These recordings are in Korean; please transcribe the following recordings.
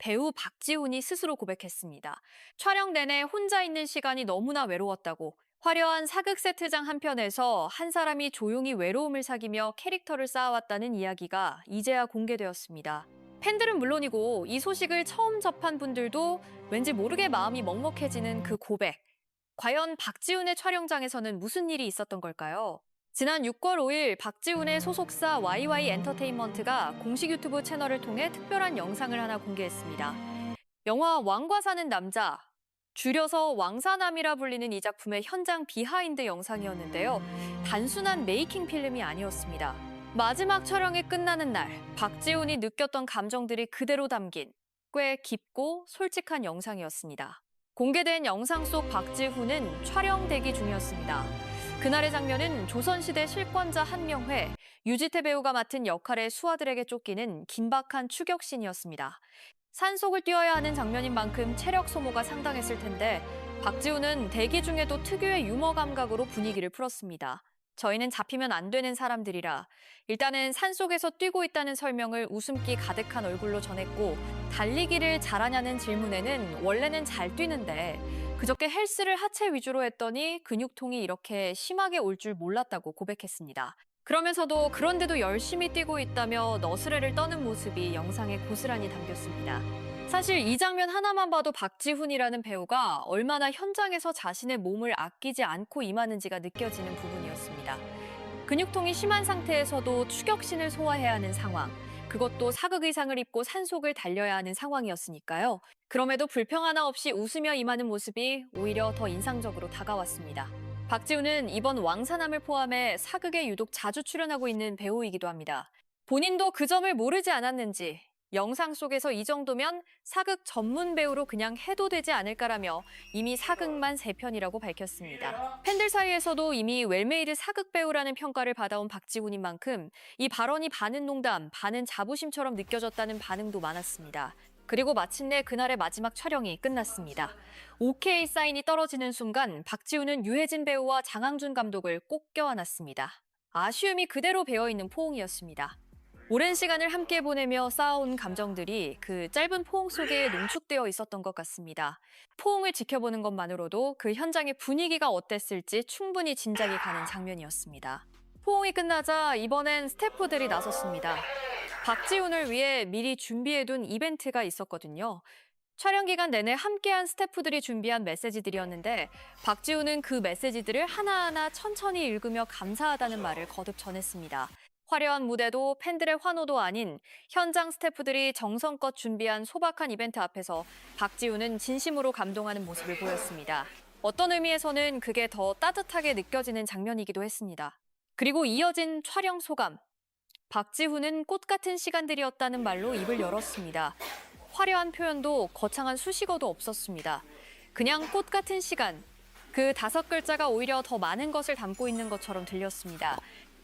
배우 박지훈이 스스로 고백했습니다. 촬영 내내 혼자 있는 시간이 너무나 외로웠다고, 화려한 사극 세트장 한편에서 한 사람이 조용히 외로움을 사귀며 캐릭터를 쌓아왔다는 이야기가 이제야 공개되었습니다. 팬들은 물론이고 이 소식을 처음 접한 분들도 왠지 모르게 마음이 먹먹해지는 그 고백. 과연 박지훈의 촬영장에서는 무슨 일이 있었던 걸까요? 지난 6월 5일 박지훈의 소속사 YY 엔터테인먼트가 공식 유튜브 채널을 통해 특별한 영상을 하나 공개했습니다. 영화 왕과 사는 남자, 줄여서 왕사남이라 불리는 이 작품의 현장 비하인드 영상이었는데요. 단순한 메이킹 필름이 아니었습니다. 마지막 촬영이 끝나는 날, 박지훈이 느꼈던 감정들이 그대로 담긴 꽤 깊고 솔직한 영상이었습니다. 공개된 영상 속 박지훈은 촬영 대기 중이었습니다. 그날의 장면은 조선시대 실권자 한명회, 유지태 배우가 맡은 역할의 수하들에게 쫓기는 긴박한 추격신이었습니다. 산속을 뛰어야 하는 장면인 만큼 체력 소모가 상당했을 텐데 박지훈은 대기 중에도 특유의 유머 감각으로 분위기를 풀었습니다. 저희는 잡히면 안 되는 사람들이라 일단은 산속에서 뛰고 있다는 설명을 웃음기 가득한 얼굴로 전했고 달리기를 잘하냐는 질문에는 원래는 잘 뛰는데 그저께 헬스를 하체 위주로 했더니 근육통이 이렇게 심하게 올 줄 몰랐다고 고백했습니다. 그러면서도 그런데도 열심히 뛰고 있다며 너스레를 떠는 모습이 영상에 고스란히 담겼습니다. 사실 이 장면 하나만 봐도 박지훈이라는 배우가 얼마나 현장에서 자신의 몸을 아끼지 않고 임하는지가 느껴지는 부분이었습니다. 근육통이 심한 상태에서도 추격신을 소화해야 하는 상황, 그것도 사극 의상을 입고 산속을 달려야 하는 상황이었으니까요. 그럼에도 불평 하나 없이 웃으며 임하는 모습이 오히려 더 인상적으로 다가왔습니다. 박지훈은 이번 왕사남을 포함해 사극에 유독 자주 출연하고 있는 배우이기도 합니다. 본인도 그 점을 모르지 않았는지 영상 속에서 이 정도면 사극 전문 배우로 그냥 해도 되지 않을까라며 이미 사극만 3편이라고 밝혔습니다. 팬들 사이에서도 이미 웰메이드 사극 배우라는 평가를 받아온 박지훈인 만큼 이 발언이 반은 농담, 반은 자부심처럼 느껴졌다는 반응도 많았습니다. 그리고 마침내 그날의 마지막 촬영이 끝났습니다. 오케이 사인이 떨어지는 순간 박지훈은 유해진 배우와 장항준 감독을 꼭 껴안았습니다. 아쉬움이 그대로 배어있는 포옹이었습니다. 오랜 시간을 함께 보내며 쌓아온 감정들이 그 짧은 포옹 속에 농축되어 있었던 것 같습니다. 포옹을 지켜보는 것만으로도 그 현장의 분위기가 어땠을지 충분히 짐작이 가는 장면이었습니다. 포옹이 끝나자 이번엔 스태프들이 나섰습니다. 박지훈을 위해 미리 준비해둔 이벤트가 있었거든요. 촬영 기간 내내 함께한 스태프들이 준비한 메시지들이었는데 박지훈은 그 메시지들을 하나하나 천천히 읽으며 감사하다는 말을 거듭 전했습니다. 화려한 무대도 팬들의 환호도 아닌 현장 스태프들이 정성껏 준비한 소박한 이벤트 앞에서 박지훈은 진심으로 감동하는 모습을 보였습니다. 어떤 의미에서는 그게 더 따뜻하게 느껴지는 장면이기도 했습니다. 그리고 이어진 촬영 소감. 박지훈은 꽃 같은 시간들이었다는 말로 입을 열었습니다. 화려한 표현도 거창한 수식어도 없었습니다. 그냥 꽃 같은 시간. 그 5글자가 오히려 더 많은 것을 담고 있는 것처럼 들렸습니다.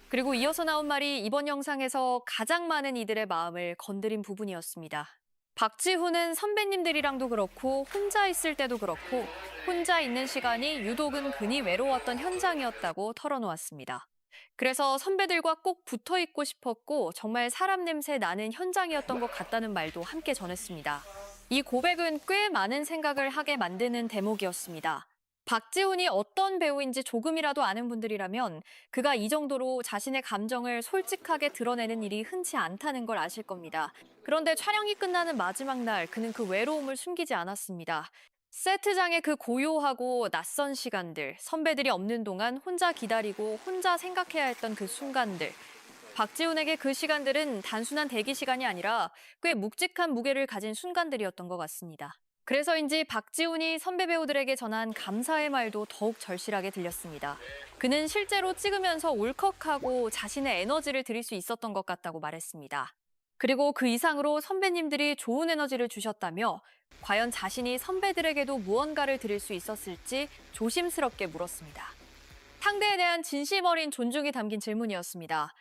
그리고 이어서 나온 말이 이번 영상에서 가장 많은 이들의 마음을 건드린 부분이었습니다. 박지훈은 선배님들이랑도 그렇고 혼자 있을 때도 그렇고 혼자 있는 시간이 유독 은근히 외로웠던 현장이었다고 털어놓았습니다. 그래서 선배들과 꼭 붙어 있고 싶었고 정말 사람 냄새 나는 현장이었던 것 같다는 말도 함께 전했습니다. 이 고백은 꽤 많은 생각을 하게 만드는 대목이었습니다. 박지훈이 어떤 배우인지 조금이라도 아는 분들이라면 그가 이 정도로 자신의 감정을 솔직하게 드러내는 일이 흔치 않다는 걸 아실 겁니다. 그런데 촬영이 끝나는 마지막 날 그는 그 외로움을 숨기지 않았습니다. 세트장의 그 고요하고 낯선 시간들, 선배들이 없는 동안 혼자 기다리고 혼자 생각해야 했던 그 순간들. 박지훈에게 그 시간들은 단순한 대기 시간이 아니라 꽤 묵직한 무게를 가진 순간들이었던 것 같습니다. 그래서인지 박지훈이 선배 배우들에게 전한 감사의 말도 더욱 절실하게 들렸습니다. 그는 실제로 찍으면서 울컥하고 자신의 에너지를 드릴 수 있었던 것 같다고 말했습니다. 그리고 그 이상으로 선배님들이 좋은 에너지를 주셨다며 과연 자신이 선배들에게도 무언가를 드릴 수 있었을지 조심스럽게 물었습니다. 상대에 대한 진심 어린 존중이 담긴 질문이었습니다.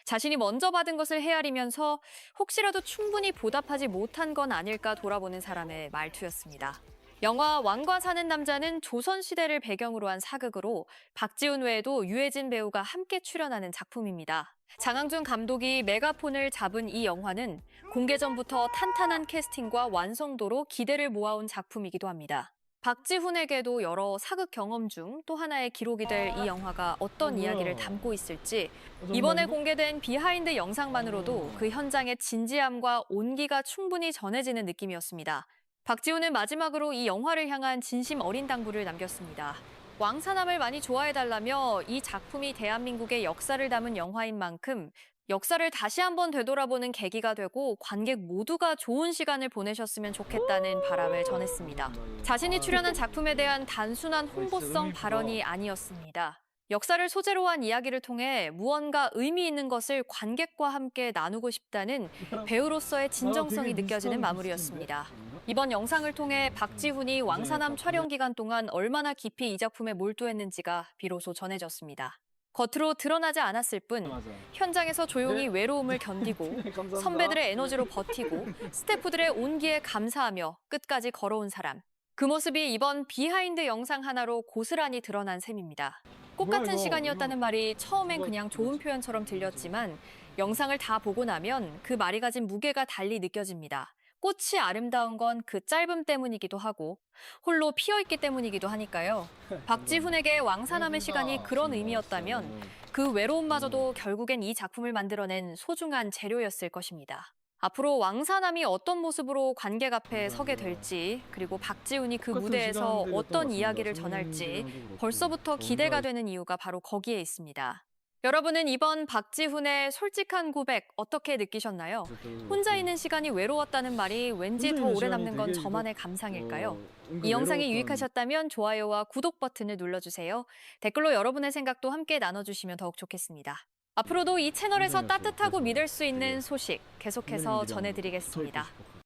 자신이 먼저 받은 것을 헤아리면서 혹시라도 충분히 보답하지 못한 건 아닐까 돌아보는 사람의 말투였습니다. 영화 왕과 사는 남자는 조선시대를 배경으로 한 사극으로 박지훈 외에도 유해진 배우가 함께 출연하는 작품입니다. 장항준 감독이 메가폰을 잡은 이 영화는 공개 전부터 탄탄한 캐스팅과 완성도로 기대를 모아온 작품이기도 합니다. 박지훈에게도 여러 사극 경험 중 또 하나의 기록이 될 이 영화가 어떤 이야기를 담고 있을지 이번에 공개된 비하인드 영상만으로도 그 현장의 진지함과 온기가 충분히 전해지는 느낌이었습니다. 박지훈은 마지막으로 이 영화를 향한 진심 어린 당부를 남겼습니다. 왕사남을 많이 좋아해달라며 이 작품이 대한민국의 역사를 담은 영화인 만큼 역사를 다시 한번 되돌아보는 계기가 되고 관객 모두가 좋은 시간을 보내셨으면 좋겠다는 바람을 전했습니다. 자신이 출연한 작품에 대한 단순한 홍보성 발언이 아니었습니다. 역사를 소재로 한 이야기를 통해 무언가 의미 있는 것을 관객과 함께 나누고 싶다는 배우로서의 진정성이 느껴지는 마무리였습니다. 이번 영상을 통해 박지훈이 왕사남 촬영 기간 동안 얼마나 깊이 이 작품에 몰두했는지가 비로소 전해졌습니다. 겉으로 드러나지 않았을 뿐 현장에서 조용히 외로움을 견디고 선배들의 에너지로 버티고 스태프들의 온기에 감사하며 끝까지 걸어온 사람. 그 모습이 이번 비하인드 영상 하나로 고스란히 드러난 셈입니다. 꽃 같은 시간이었다는 말이 처음엔 그냥 좋은 표현처럼 들렸지만 영상을 다 보고 나면 그 말이 가진 무게가 달리 느껴집니다. 꽃이 아름다운 건 그 짧음 때문이기도 하고 홀로 피어있기 때문이기도 하니까요. 박지훈에게 왕사남의 시간이 그런 의미였다면 그 외로움마저도 결국엔 이 작품을 만들어낸 소중한 재료였을 것입니다. 앞으로 왕사남이 어떤 모습으로 관객 앞에 서게 될지, 그리고 박지훈이 그 무대에서 어떤 이야기를 전할지 벌써부터 기대가 되는 이유가 바로 거기에 있습니다. 여러분은 이번 박지훈의 솔직한 고백 어떻게 느끼셨나요? 혼자 있는 시간이 외로웠다는 말이 왠지 더 오래 남는 건 저만의 감상일까요? 이 영상이 유익하셨다면 좋아요와 구독 버튼을 눌러주세요. 댓글로 여러분의 생각도 함께 나눠주시면 더욱 좋겠습니다. 앞으로도 이 채널에서 따뜻하고 믿을 수 있는 소식 계속해서 전해드리겠습니다.